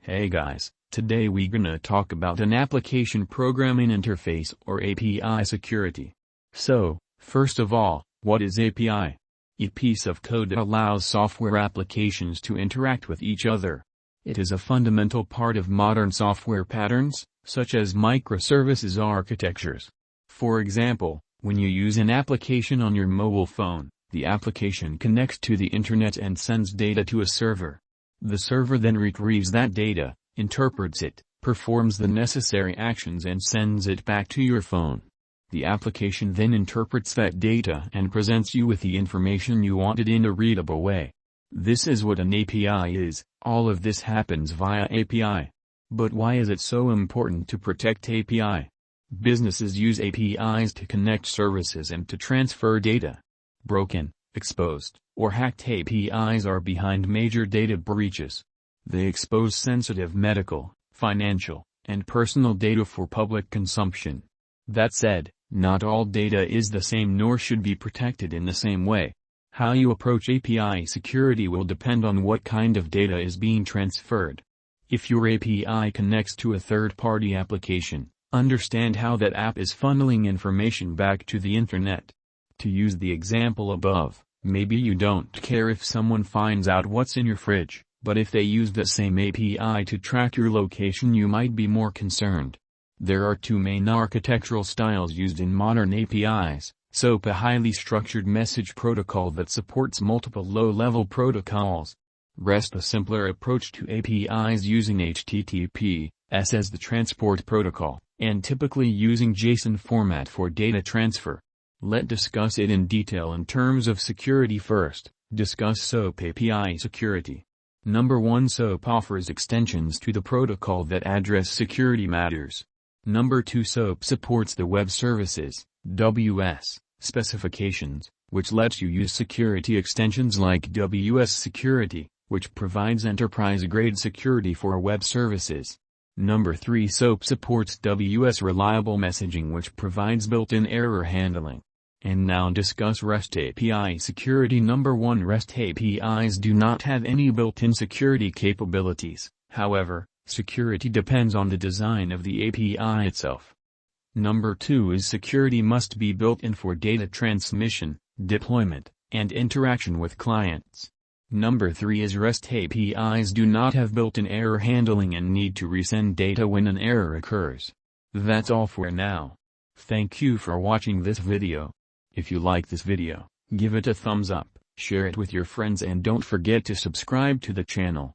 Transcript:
Hey guys, today we gonna talk about an application programming interface or API security. So, first of all, what is API? A piece of code that allows software applications to interact with each other. It is a fundamental part of modern software patterns, such as microservices architectures. For example, when you use an application on your mobile phone, the application connects to the internet and sends data to a server. The server then retrieves that data, interprets it, performs the necessary actions and sends it back to your phone. The application then interprets that data and presents you with the information you wanted in a readable way. This is what an API is. All of this happens via API. But why is it so important to protect API? Businesses use APIs to connect services and to transfer data. Broken, exposed, or hacked APIs are behind major data breaches. They expose sensitive medical, financial, and personal data for public consumption. That said, not all data is the same nor should be protected in the same way. How you approach API security will depend on what kind of data is being transferred. If your API connects to a third-party application, understand how that app is funneling information back to the internet. To use the example above, maybe you don't care if someone finds out what's in your fridge, but if they use the same API to track your location you might be more concerned. There are two main architectural styles used in modern APIs, SOAP, a highly structured message protocol that supports multiple low-level protocols. REST, a simpler approach to APIs using HTTP as the transport protocol, and typically using JSON format for data transfer. Let's discuss it in detail in terms of security first. Discuss SOAP API security. Number 1, SOAP offers extensions to the protocol that address security matters. Number 2, SOAP supports the Web Services (WS) specifications, which lets you use security extensions like WS Security, which provides enterprise-grade security for web services. Number 3, SOAP supports WS Reliable Messaging, which provides built-in error handling. And now discuss REST API security. Number 1, REST APIs do not have any built-in security capabilities. However, security depends on the design of the API itself. Number 2 is security must be built in for data transmission, deployment, and interaction with clients. Number 3 is REST APIs do not have built-in error handling and need to resend data when an error occurs. That's all for now. Thank you for watching this video. If you like this video, give it a thumbs up, share it with your friends and don't forget to subscribe to the channel.